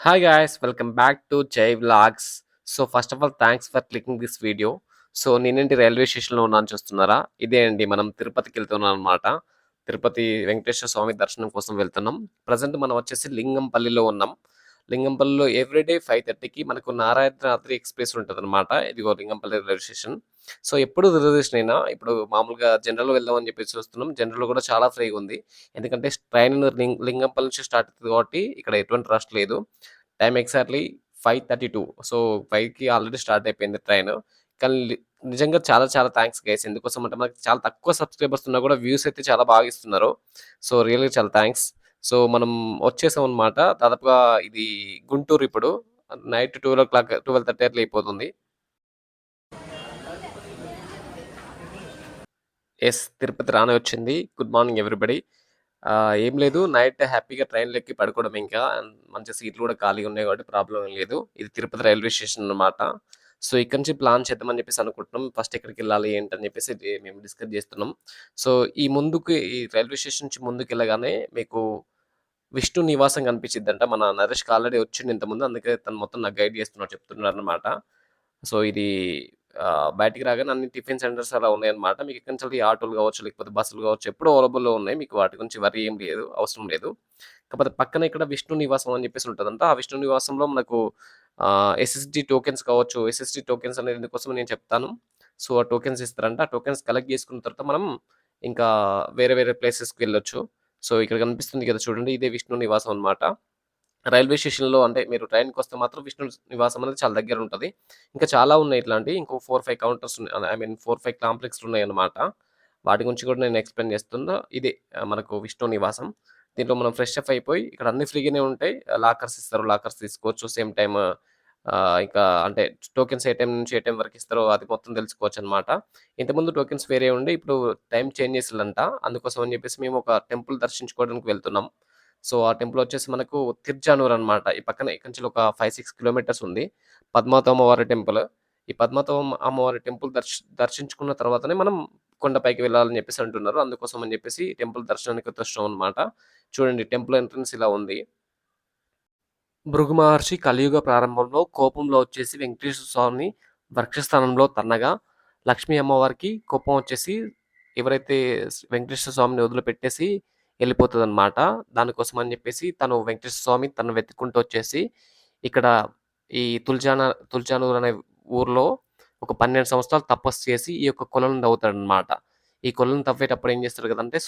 Hi guys, welcome back to Jay Vlogs. So first of all, thanks for clicking this video. So నేనేంటి railway స్టేషన్‌లో ఉన్నాను చూస్తున్నారా? ఇదే అండి మనం తిరుపతికి వెళ్తున్నాం అన్నమాట. తిరుపతి వెంకటేశ్వర స్వామి దర్శనం కోసం వెళ్తున్నాం. ప్రెజెంట్ మనం వచ్చేసి లింగంపల్లిలో ఉన్నాం. లింగంపల్లిలో ఎవ్రీడే 5:30కి మనకు నారాయణాద్రి ఎక్స్‌ప్రెస్ ఉంటదన్నమాట. ఇదిగో లింగంపల్లి రైల్వే స్టేషన్. సో ఎప్పుడు రిజర్వేషన్ అయినా ఇప్పుడు మామూలుగా జనరల్‌లో వెళ్దామని చెప్పేసి చూస్తున్నాం. జనరల్‌లో కూడా చాలా ఫ్రీగా ఉంది. ఎందుకంటే ట్రైన్ లింగంపల్లి నుంచి స్టార్ట్ అవుతది కాబట్టి ఇక్కడ ఎటువంటి రష్ లేదు. Time exactly 5:32. సో 5కి ఆల్రెడీ స్టార్ట్ అయిపోయింది ట్రైను. కానీ నిజంగా చాలా చాలా థాంక్స్ గైస్. ఎందుకోసం అంటే మనకి చాలా తక్కువ సబ్‌స్క్రైబర్స్ ఉన్నా కూడా వ్యూస్ అయితే చాలా బాగా ఇస్తున్నారు. సో రియల్లీ చాలా థాంక్స్. సో మనం వచ్చేసామన్నమాట. దాదాపుగా ఇది గుంటూరు ఇప్పుడు. నైట్ 12:30 అట్లా అయిపోతుంది. యెస్. తిరుపతి రానే వచ్చింది. Good morning everybody. ఏం లేదు నైట్ హ్యాపీగా ట్రైన్‌లో ఎక్కి పడుకోవడం ఇంకా. మంచి సీట్లు కూడా ఖాళీగా ఉన్నాయి కాబట్టి ప్రాబ్లమ్ ఏం లేదు. ఇది తిరుపతి రైల్వే స్టేషన్ అన్నమాట. సో ఇక్కడి నుంచి ప్లాన్ చేద్దామని చెప్పేసి అనుకుంటున్నాం. ఫస్ట్ ఎక్కడికెళ్ళాలి ఏంటని చెప్పేసి మేము డిస్కస్ చేస్తున్నాం. సో ఈ రైల్వే స్టేషన్ నుంచి ముందుకెళ్ళగానే మీకు విష్ణు నివాసం కనిపించిద్దంట. మన నరేష్‌కి ఆల్రెడీ వచ్చిండు ఇంతకుముందు. అందుకే తను మొత్తం నాకు గైడ్ చేస్తున్నాడు చెప్తున్నాడన్నమాట. సో ఇది బయటికి రాగానే అన్ని టిఫిన్ సెంటర్స్ అలా ఉన్నాయన్నమాట. మీకు ఇక్కడి నుంచి ఆటోలు కావచ్చు, లేకపోతే బస్సులు కావచ్చు ఎప్పుడూ అవైలబుల్‌లో ఉన్నాయి. మీకు వాటి గురించి వరీ ఏం లేదు. అవసరం లేదు. కాకపోతే పక్కన ఇక్కడ విష్ణు నివాసం అని చెప్పేసి ఉంటదంట. ఆ విష్ణు నివాసంలో మనకు ఎస్ఎస్‌డి టోకెన్స్ కావచ్చు. ఎస్ఎస్‌డి టోకెన్స్ అనేది ఎందుకోసమో నేను చెప్తాను. సో ఆ టోకెన్స్ ఇస్తారంట. ఆ టోకెన్స్ కలెక్ట్ చేసుకున్న తర్వాత మనం ఇంకా వేరే వేరే ప్లేసెస్‌కి వెళ్ళొచ్చు. సో ఇక్కడ కనిపిస్తుంది కదా చూడండి. ఇదే విష్ణు నివాసం అన్నమాట. రైల్వే స్టేషన్‌లో అంటే మీరు ట్రైన్‌కొస్తే మాత్రం విష్ణు నివాసం అనేది చాలా దగ్గరుంటది. ఇంకా చాలా ఉన్నాయి ఇట్లాంటియి. ఇంకో 4, 5 కౌంటర్స్ ఉన్నాయి. I mean 4, 5 కాంప్లెక్స్‌లున్నాయన్నమాట. వాటి గురించి కూడా నేను ఎక్స్‌ప్లెయిన్ చేస్తున్నా. ఇదే మనకు విష్ణు నివాసం. దీంట్లో మనం ఫ్రెష్ అప్ అయిపోయి ఇక్కడ అన్నీ ఫ్రీగానే ఉంటాయి. లాకర్స్ ఇస్తారు. లాకర్స్ తీసుకోవచ్చు. సేమ్ టైమ్ ఇంకా అంటే టోకెన్స్ ఏ టైం నుంచి ఏ టైం వరకు ఇస్తారో అది మొత్తం తెలుసుకోవచ్చనమాట. ఇంతకుముందు టోకెన్స్ వేరే ఉండే ఇప్పుడు టైమ్ చేంజ్ చేసిల్లంట. అందుకోసం అని చెప్పేసి మేము ఒక టెంపుల్ దర్శించుకోవడానికి వెళ్తున్నాం. సో, ఆ టెంపుల్ వచ్చేసి మనకు తిర్జానూర్ అనమాట. ఈ పక్కనే ఇక్కడి నుంచి ఒక 5, 6 కిలోమీటర్స్ ఉంది. పద్మావతి అమ్మవారి టెంపుల్. ఈ పద్మావతి అమ్మవారి టెంపుల్ దర్శించుకున్న తర్వాతనే మనం కొండపైకి వెళ్ళాలని చెప్పేసి అంటున్నారు. అందుకోసం అని చెప్పేసి టెంపుల్ దర్శనానికి వచ్చేసాం అనమాట. చూడండి టెంపుల్ ఎంట్రన్స్ ఇలా ఉంది. భృగు మహర్షి కలియుగ ప్రారంభంలో కోపంలో వచ్చేసి వెంకటేశ్వర స్వామిని వక్షస్థానంలో తన్నగా, లక్ష్మీ అమ్మవారికి కోపం వచ్చేసి ఎవరైతే వెంకటేశ్వర స్వామిని వదిలిపెట్టేసి ఎళ్ళిపోతదనమాట. దానికోసం అని చెప్పేసి తను వెంకటేశ్వర స్వామి తనను వెతుక్కుంటూ వచ్చేసి ఇక్కడ ఈ తుల్జానూర్ అనే ఊర్లో ఒక 12 సంవత్సరాలు తపస్సు చేసి ఈ యొక్క కొలను తవ్వుతాడనమాట. ఈ కొలను తవ్వేటప్పుడు ఏం చేస్తాడు కదంటే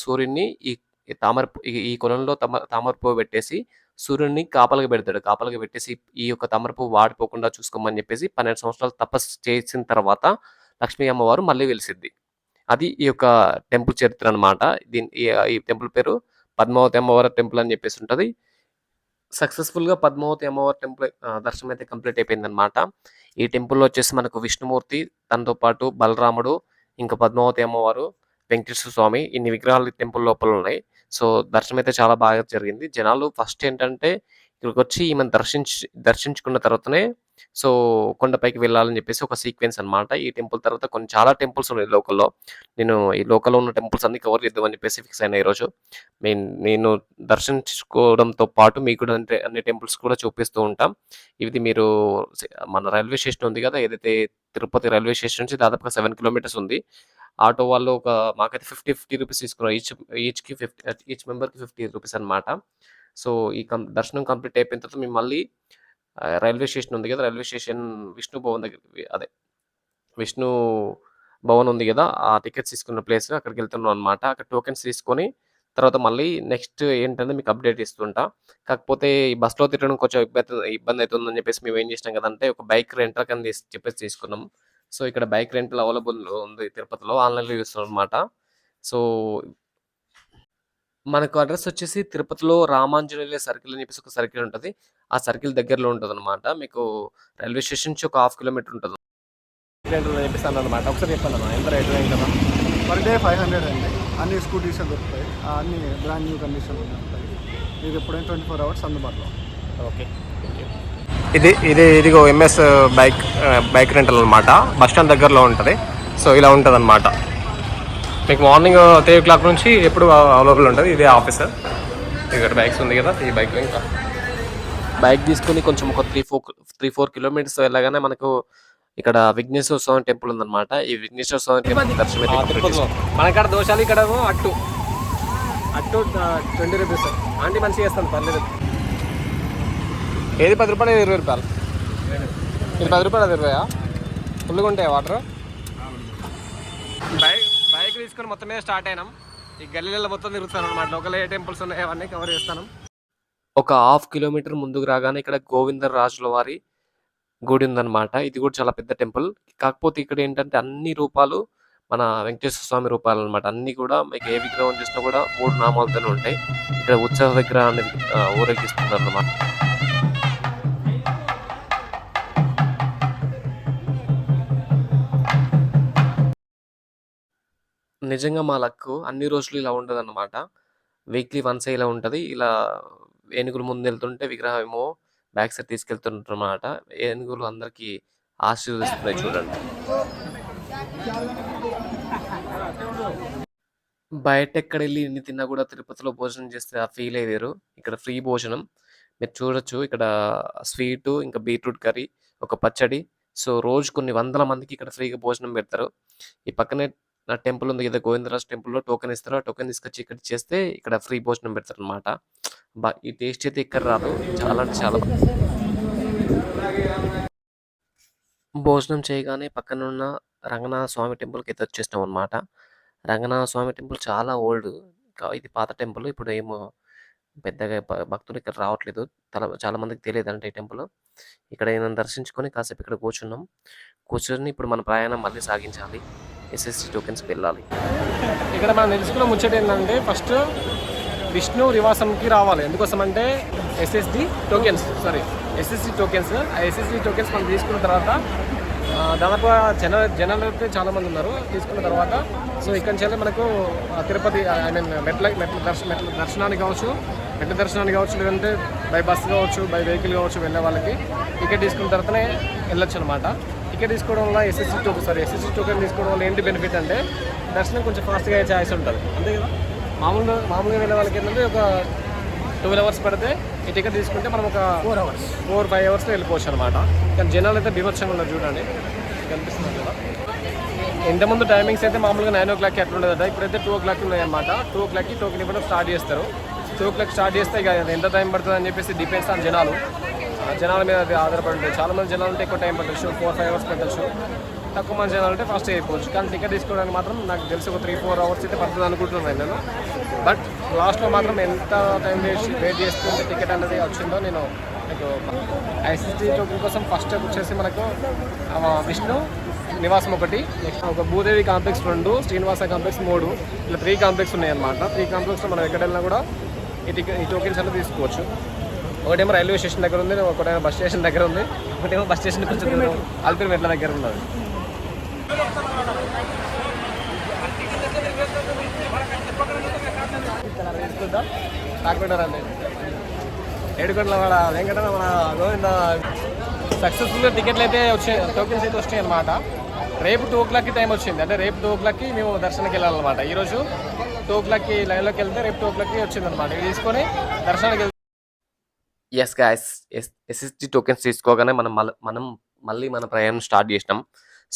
సూర్యుడిని ఈ తామర ఈ కొలనులో తామర పువ్వు పెట్టేసి సూర్యుడిని కాపలాగా పెడతాడు. కాపలాగా పెట్టేసి ఈ యొక్క తామర పువ్వు వాడిపోకుండా చూసుకోమని చెప్పేసి 12 సంవత్సరాలు తపస్సు చేసిన తర్వాత లక్ష్మీ అమ్మవారు మళ్ళీ వెలిసిద్ది. అది ఈ యొక్క టెంపుల్ చరిత్ర అన్నమాట. ఈ టెంపుల్ పేరు పద్మావతి అమ్మవారి టెంపుల్ అని చెప్పేసి ఉంటది. సక్సెస్‌ఫుల్‌గా పద్మావతి అమ్మవారి టెంపుల్ దర్శనం అయితే కంప్లీట్ అయిపోయిందన్నమాట. ఈ టెంపుల్‌లో వచ్చేసి మనకు విష్ణుమూర్తి, తనతో పాటు బలరాముడు, ఇంకా పద్మావతి అమ్మవారు, వెంకటేశ్వర స్వామి ఇన్ని విగ్రహాలు టెంపుల్ లోపల ఉన్నాయి. సో, దర్శనం అయితే చాలా బాగా జరిగింది. జనాలు ఫస్ట్ ఏంటంటే ఇక్కడికొచ్చి ఈమెను దర్శించుకున్న తర్వాతనే సో, కొండపైకి వెళ్ళాలని చెప్పేసి ఒక సీక్వెన్స్ అన్నమాట. ఈ టెంపుల్ తర్వాత చాలా టెంపుల్స్ ఉన్నాయి లోకల్‌లో. నేను ఈ లోకల్‌లో ఉన్న టెంపుల్స్ అన్నీ కవర్ చేద్దామని చెప్పేసి ఫిక్స్ అయినా ఈరోజు. నేను దర్శించుకోవడంతో పాటు మీకు కూడా అంటే అన్ని టెంపుల్స్ కూడా చూపిస్తూ ఉంటాం. ఇది మీరు మన రైల్వే స్టేషన్ ఉంది గదా! ఏదైతే తిరుపతి రైల్వే స్టేషన్ నుంచి దాదాపుగా 7 కిలోమీటర్స్ ఉంది. ఆటో వాళ్ళు మాకైతే 50 రూపీస్ తీసుకున్నారు. ఈచ్ మెంబర్‌కి 50 రూపీస్ అన్నమాట. సో, ఈ దర్శనం కంప్లీట్ అయిపోయిన తర్వాత మేము మళ్ళీ రైల్వే స్టేషన్ ఉంది గదా! రైల్వే స్టేషన్ విష్ణు భవన్ దగ్గర అదే విష్ణు భవన్ ఉంది గదా! ఆ టికెట్స్ తీసుకున్న ప్లేస్ అక్కడికెళ్తున్నాం అన్నమాట. అక్కడ టోకెన్స్ తీసుకొని తర్వాత మళ్ళీ నెక్స్ట్ ఏంటనేది మీకు అప్డేట్ ఇస్తుంటా. కాకపోతే ఈ బస్‌లో తిరగడం కొంచెం ఇబ్బందయితుందని చెప్పేసి మేమేం చేసినాం గదంటే ఒక బైక్ రెంటల్‌కని చెప్పేసి తీసుకున్నాం. సో, ఇక్కడ బైక్ రెంటల్ అవైలబుల్ ఉంది తిరుపతిలో. ఆన్‌లైన్‌లో చూస్తున్నామన్నమాట. సో, మనకు అడ్రెస్ వచ్చేసి తిరుపతిలో రామాంజనేయుల సర్కిల్ అని చెప్పేసి ఒక సర్కిల్ ఉంటది. ఆ సర్కిల్ దగ్గరలో ఉంటదన్నమాట. మీకు రైల్వే స్టేషన్ నుంచి ఒక హాఫ్ కిలోమీటర్ ఉంటది. రెంటల్ అని చెప్పేసి అన్నారన్నమాట. ఒకసారి చెప్పండమ్మా ఎంత రేటు ఏంటన్నా? పర్ డే 500 అండి. అన్ని స్కూటీసే దొరుకుతాయి. అన్నీ బ్రాండ్ న్యూ కండిషన్‌లో ఉంటాయి. మీకు ఎప్పుడైనా 24 అవర్స్ అందుబాటులో. ఓకే. Thank you. ఇదిగో ఎంఎస్ బైక్ రెంటల్ అనమాట. బస్ స్టాండ్ దగ్గరలో ఉంటది. సో, ఇలా ఉంటదనమాట. మీకు మార్నింగ్ 3:00 నుంచి ఎప్పుడు అవైలబుల్ ఉంటది. ఇదే ఆఫీస్. ఇక్కడ బైక్స్ ఉంది కదా! ఈ బైక్‌లో ఇంకా బైక్ తీసుకొని కొంచెం ఒక 3, 4 కిలోమీటర్స్ వెళ్ళగానే మనకు ఇక్కడ విఘ్నేశ్వర స్వామి టెంపుల్ ఉందన్నమాట. ఈ విఘ్నేశ్వర స్వామి టెంపుల్ దర్శనం అయితే కంప్లీట్ తిరుపతిలో చేసుకున్నాం. మనకాడ దోషాలు ఇక్కడ అట్టు అట్టు 20 రూపీస్ ఆంటీ మంచిగా చేస్తాను పర్లేదు. ఏది 10 రూపాయలు, 20 రూపాయలు. ఇది 10 రూపాయలు, అది 20. ఫుల్గా ఉంటాయి వాటర్. బైక్ తీసుకొని మొత్తం మీద స్టార్ట్ అయినాం. ఈ గల్లీలలో మొత్తం తిరుగుతాను అనమాట. లోకల్ ఏ టెంపుల్స్ ఉన్నాయి అవన్నీ కవర్ చేస్తాను. ఒక హాఫ్ కిలోమీటర్ ముందుకు రాగానే ఇక్కడ గోవిందరాజుల వారి గుడి ఉందన్నమాట. ఇది కూడా చాలా పెద్ద టెంపుల్. కాకపోతే ఇక్కడ ఏంటంటే అన్ని రూపాలు మన వెంకటేశ్వర స్వామి రూపాలు అనమాట. అన్ని కూడా మీకు ఏ విగ్రహం చూసినా కూడా 3 నామాలతోనే ఉంటాయి. ఇక్కడ ఉత్సవ విగ్రహాన్ని ఊరేగిస్తున్నారు అన్నమాట. నిజంగా మా లక్కు అన్ని రోజులు ఇలా ఉండదన్నమాట. వీక్లీ వన్సే ఇలా ఉంటది. ఇలా ఏనుగులు ముందెళ్తుంటే విగ్రహం ఏమో బ్యాక్ సైడ్ తీసుకెళ్తుంటారన్నమాట. ఏనుగులు అందరికీ ఆశీర్వదిస్తున్నాయి చూడండి. బయటెక్కడెళ్ళి ఎన్ని తిన్నా కూడా తిరుపతిలో భోజనం చేస్తే ఆ ఫీలే వేరు. ఇక్కడ ఫ్రీ భోజనం. మీరు చూడొచ్చు ఇక్కడ స్వీటు, ఇంకా బీట్రూట్ కర్రీ, ఒక పచ్చడి. సో, రోజు కొన్ని వందల మందికి ఇక్కడ ఫ్రీగా భోజనం పెడతారు. ఈ పక్కనే టెంపుల్ ఉంది కదా! గోవిందరాజు టెంపుల్‌లో టోకెన్ ఇస్తారు. ఆ టోకెన్ తీసుకొచ్చి ఇక్కడ ఇచ్చేస్తే ఇక్కడ ఫ్రీ భోజనం పెడతారనమాట. ఈ టేస్ట్ అయితే ఇక్కడ రాదు. చాలా అంటే చాలా భోజనం చేయగానే పక్కనున్న రంగనాథ స్వామి టెంపుల్‌కైతే వచ్చేసినామనమాట. రంగనాథ స్వామి టెంపుల్ చాలా ఓల్డ్. ఇది పాత టెంపుల్. ఇప్పుడు ఏమో పెద్దగా భక్తులు ఇక్కడ రావట్లేదు. చాలా మందికి తెలియదంట ఈ టెంపుల్. ఇక్కడ ఈయనను దర్శించుకొని కాసేపు ఇక్కడ కూర్చున్నాం. కూర్చొని ఇప్పుడు మన ప్రయాణం మళ్ళీ సాగించాలి. ఎస్ఎస్‌టి టోకెన్స్‌కి వెళ్ళాలి. ఇక్కడ మనం తెలుసుకున్న ముచ్చట ఏంటంటే ఫస్ట్ విష్ణు నివాసంకి రావాలి. ఎందుకోసమంటే ఎస్ఎస్డి టోకెన్స్ ఆ ఎస్ఎస్డి టోకెన్స్ మనం తీసుకున్న తర్వాత దాదాపు జనాలు అయితే చాలామంది ఉన్నారు. తీసుకున్న తర్వాత సో ఇక్కడి నుంచి మనకు తిరుపతి ఐ మీన్ మెట్ల దర్శనానికి కావచ్చు, లేదంటే బై బస్ కావచ్చు, బై వెహికల్ కావచ్చు వెళ్ళే వాళ్ళకి టికెట్ తీసుకున్న తర్వాతనే వెళ్ళొచ్చు అనమాట. టికెట్ తీసుకోవడం వల్ల ఎస్ఎస్సి టోకెన్ తీసుకోవడం వల్ల ఏంటి బెనిఫిట్ అంటే దర్శనం కొంచెం ఫాస్ట్గా అయ్యే ఛాయిస్ ఉంటుంది. అంతే కదా. మామూలుగా వెళ్ళే వాళ్ళకి ఏంటంటే ఒక 12 అవర్స్ పడితే ఈ టికెట్ తీసుకుంటే మనం ఒక 4-5 అవర్స్లో వెళ్ళిపోవచ్చు అనమాట. కానీ జనాలు అయితే బీభత్సంగా ఉన్నారు చూడండి, కనిపిస్తున్నారు కదా. ఇంతకుముందు టైమింగ్స్ అయితే మామూలుగా 9 o'clock అట్లా ఉండదు. ఇప్పుడైతే 2 o'clock ఉన్నాయి అనమాట. 2 o'clockకి టోకెన్ ఇవ్వడం స్టార్ట్ చేస్తారు. 2 o'clock స్టార్ట్ చేస్తే ఇక ఎంత టైం పడుతుంది అని చెప్పేసి డిపెండ్స్ ఆన్ జనాల మీద అది ఆధారపడి ఉంటుంది. చాలా మంది జనాలు ఉంటే ఎక్కువ టైం పట్టచ్చు, 4-5 అవర్స్ పెట్టచ్చు. తక్కువ మంది జనాలు ఉంటే ఫాస్ట్ అయిపోవచ్చు. కానీ టికెట్ తీసుకోవడానికి మాత్రం నాకు తెలిసి ఒక 3-4 అవర్స్ అయితే పడుతుంది అనుకుంటున్నాను నేను. బట్ లాస్ట్లో మాత్రం ఎంత టైం వెయిట్ చేస్తుంటే టికెట్ అనేది వచ్చిందో నేను మీకు ఐసీసీ టోకెన్ కోసం ఫస్ట్ వచ్చేసి మనకు విష్ణు నివాసం ఒకటి, నెక్స్ట్ ఒక భూదేవి కాంప్లెక్స్ 2, శ్రీనివాస కాంప్లెక్స్ 3, ఇలా 3 కాంప్లెక్స్ ఉన్నాయి అన్నమాట. 3 కాంప్లెక్స్లో మనం ఎక్కడ వెళ్ళినా కూడా ఈ టోకెన్స్ అనేది తీసుకోవచ్చు. ఒకటేమో రైల్వే స్టేషన్ దగ్గర ఉంది, ఒకటేమో బస్ స్టేషన్ దగ్గర ఉంది, ఒకటేమో బస్ స్టేషన్ కొంచెం దూరం అల్పిరి మెట్ల దగ్గర ఉన్నది. కాకపోయినారండి ఏడుకొండల మన వెంకటరమణ మన గోవింద సక్సెస్ఫుల్గా టికెట్లు అయితే వచ్చాయి, టోకెన్స్ అయితే వచ్చినాయి అనమాట. రేపు 2 o'clockకి టైం వచ్చింది. అంటే రేపు 2 o'clockకి మేము దర్శనానికి వెళ్ళాలన్నమాట. ఈరోజు 2 o'clockకి లైన్లోకి వెళ్తే రేపు 2 o'clockకి వచ్చిందనమాట. ఇది తీసుకొని దర్శనానికి యెస్ గాయ్స్, ఎస్ఎస్‌టి టోకెన్స్ తీసుకోగానే మనం మళ్ళీ మన ప్రయాణం స్టార్ట్ చేసినాం.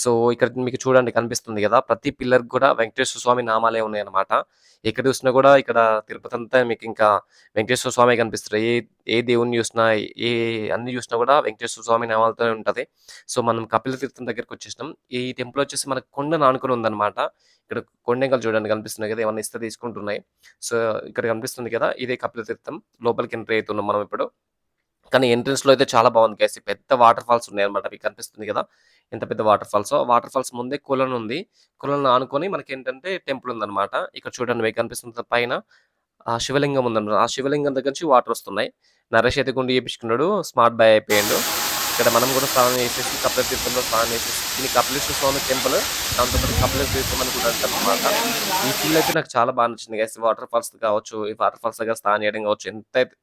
సో, ఇక్కడ మీకు చూడండి కనిపిస్తుంది కదా! ప్రతి పిల్లర్‌కి కూడా వెంకటేశ్వర స్వామి నామాలే ఉన్నాయన్నమాట. ఎక్కడ చూసినా కూడా ఇక్కడ తిరుపతి అంతా మీకు ఇంకా వెంకటేశ్వర స్వామే కనిపిస్తారు. ఏ దేవుడిని చూసినా, అన్ని చూసినా కూడా వెంకటేశ్వర స్వామి నామాలతోనే ఉంటది. సో, మనం కపిలతీర్థం దగ్గరకొచ్చేసినాం. ఈ టెంపుల్ వచ్చేసి మనకు కొండను ఆనుకొని ఉందన్నమాట. ఇక్కడ కొండెంకలు చూడండి కనిపిస్తున్నాయి కదా! ఏమన్నా ఇస్తే తీసుకుంటున్నాయి. సో, ఇక్కడ కనిపిస్తుంది కదా! ఇదే కపిలతీర్థం. లోపలికి ఎంట్రీ అవుతున్నాం మనం ఇప్పుడు. కానీ ఎంట్రన్స్‌లో అయితే చాలా బాగుంది గైస్. పెద్ద వాటర్ ఫాల్స్ ఉన్నాయన్నమాట. మీకు కనిపిస్తుంది కదా! ఎంత పెద్ద వాటర్ ఫాల్సో. వాటర్ ఫాల్స్ ముందే కొలను ఉంది. కొలనుని ఆనుకొని మనకేంటంటే టెంపుల్ ఉందన్నమాట. ఇక్కడ చూడండి మీకు కనిపిస్తుంది పైన శివలింగం ఉందన్నమాట. ఆ శివలింగం దగ్గర నుంచి వాటర్ వస్తున్నాయి. నరేష్ అయితే గుండు చేపించుకున్నాడు. Smart boy అయిపోయిండు. ఇక్కడ మనం కూడా స్నానం చేసేసి కపిలతీర్థంలో స్నానం చేసేసి ఇది కపిలేశ్వర స్వామి టెంపుల్. దాంతోపాటు కపిలతీర్థం అని కూడా అంటారన్నమాట. ఈ ఫీల్ అయితే నాకు చాలా బాగా నచ్చింది గైస్. వాటర్ ఫాల్స్ కావచ్చు, ఈ వాటర్ ఫాల్స్ దగ్గర స్నానం చేయడం కావచ్చు,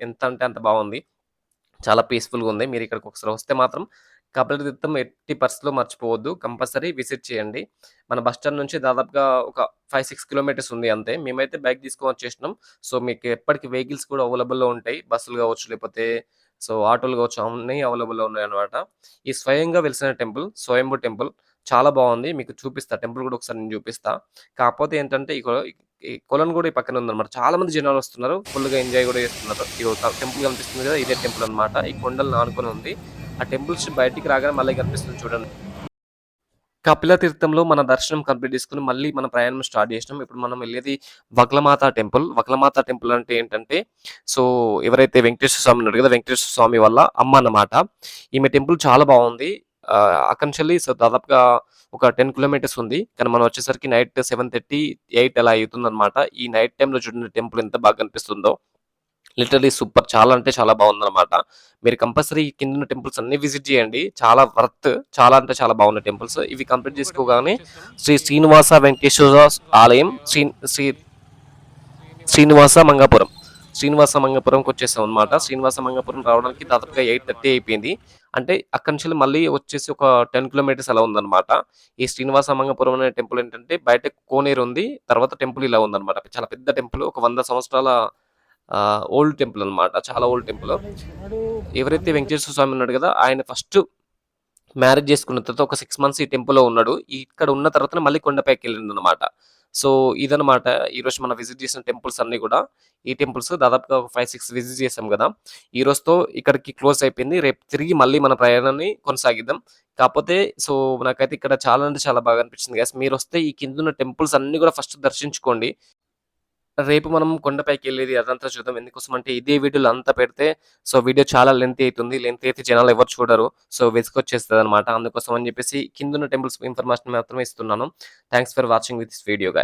ఎంత అంటే అంత బాగుంది. చాలా పీస్‌ఫుల్‌గా ఉంది. మీరు ఇక్కడికి ఒకసారి వస్తే మాత్రం కపిలతీర్థం ఎట్టి పరిస్థితిలో మర్చిపోవద్దు. కంపల్సరీ విజిట్ చేయండి. మన బస్ స్టాండ్ నుంచి దాదాపుగా ఒక 5-6 కిలోమీటర్స్ ఉంది అంతే. మేమైతే బైక్ తీసుకొని వచ్చేసినాం. సో, మీకు ఎప్పటికి వెహికల్స్ కూడా అవైలబుల్‌లో ఉంటాయి. బస్సులు కావచ్చు, లేకపోతే సో ఆటోలు కావచ్చు అన్నీ అవైలబుల్‌లో ఉన్నాయన్నమాట. ఈ స్వయంగా వెలిసిన టెంపుల్ స్వయంభూ టెంపుల్ చాలా బావుంది. మీకు చూపిస్తా. టెంపుల్ కూడా ఒకసారి నేను చూపిస్తా. కాకపోతే ఏంటంటే ఇగో ఈ కొలను కూడా ఈ పక్కన ఉందన్నమాట. చాలా మంది జనాలొస్తున్నారు. ఫుల్‌గా ఎంజాయ్ కూడా చేస్తున్నారు. ఇగో టెంపుల్ కనిపిస్తుంది కదా! ఇదే టెంపుల్ అన్నమాట. ఈ కొండలను ఆనుకొని ఉంది. ఆ టెంపుల్స్ బయటికి రాగానే మళ్ళీ కనిపిస్తుంది చూడండి. కపిల తీర్థంలో మన దర్శనం కంప్లీట్ చేసుకొని మళ్ళీ మన ప్రయాణం స్టార్ట్ చేసినాం. ఇప్పుడు మనం వెళ్ళేది వక్లమాత టెంపుల్. వక్లమాత టెంపుల్ అంటే ఏంటంటే, సో ఎవరైతే వెంకటేశ్వర స్వామి ఉన్నాడు కదా! వెంకటేశ్వర స్వామి వాళ్ళ అమ్మ అన్నమాట. ఈమె టెంపుల్ చాలా బావుంది. అక్కడి నుంచెల్లి సో దాదాపుగా ఒక 10 కిలోమీటర్స్ ఉంది. కానీ మనం వచ్చేసరికి నైట్ 7:30, 8 అలా అయితుందన్నమాట. ఈ నైట్ టైమ్‌లో చూడండి టెంపుల్ ఎంత బాగా కనిపిస్తుందో. Literally super. చాలా అంటే చాలా బావుందన్నమాట. మీరు కంపల్సరీ కిందున్న టెంపుల్స్ అన్నీ విజిట్ చేయండి. చాలా వర్త్. చాలా అంటే చాలా బాగున్నాయి టెంపుల్స్. ఇవి కంప్లీట్ చేసుకోగానే శ్రీ శ్రీనివాస వెంకటేశ్వర ఆలయం శ్రీ శ్రీనివాస మంగాపురం. శ్రీనివాస మంగాపురంకి వచ్చేసామన్నమాట. శ్రీనివాస మంగాపురం రావడానికి దాదాపుగా 8:30 అయిపోయింది. అంటే అక్కడి నుంచి మళ్ళీ వచ్చేసి ఒక 10 కిలోమీటర్స్ అలా ఉందన్నమాట. ఈ శ్రీనివాస మంగాపురం అనే టెంపుల్ ఏంటంటే బయట కోనేరు ఉంది. తర్వాత టెంపుల్ ఇలా ఉందన్నమాట. చాలా పెద్ద టెంపుల్. ఒక 100 సంవత్సరాల ఓల్డ్ టెంపుల్ అన్నమాట. చాలా ఓల్డ్ టెంపుల్. ఎవరైతే వెంకటేశ్వర స్వామి ఉన్నాడు కదా! ఆయన ఫస్ట్ మ్యారేజ్ చేసుకున్న తర్వాత ఒక 6 మంత్స్ ఈ టెంపుల్‌లో ఉన్నాడు. ఇక్కడ ఉన్న తర్వాతనే మళ్ళీ కొండపైకెళ్ళిండనమాట. సో, ఇదనమాట ఈరోజు మనం విజిట్ చేసిన టెంపుల్స్ అన్నీ గూడా. ఈ టెంపుల్స్ దాదాపుగా ఒక 5, 6 విజిట్ చేసాం గదా! ఈరోజుతో ఇక్కడికి క్లోజ్ అయిపోయింది. రేపు తిరిగి మళ్ళీ మన ప్రయాణాన్ని కొనసాగిద్దాం. కాపోతే సో, నాకైతే ఇక్కడ చాలా అంటే చాలా బాగా అనిపించింది గైస్. మీరొస్తే ఈ కిందున్న టెంపుల్స్ అన్నీ గూడా ఫస్ట్ దర్శించుకోండి. రేపు మనం కొండపైకెళ్ళేది అదంతా చూద్దాం. ఎందుకోసమంటే ఇదే వీడియోలో అంతా పెడితే సో, వీడియో చాలా లెంతీ అయితుంది. లెంతీ అయితే జనాలు ఎవరు చూడరు. సో, విసుగొచ్చేస్తదనమాట. అందుకోసం అని జెప్పేసి కిందున్న టెంపుల్స్ ఇన్ఫర్మేషన్ మాత్రమే ఇస్తున్నాను. Thanks for watching this video guys.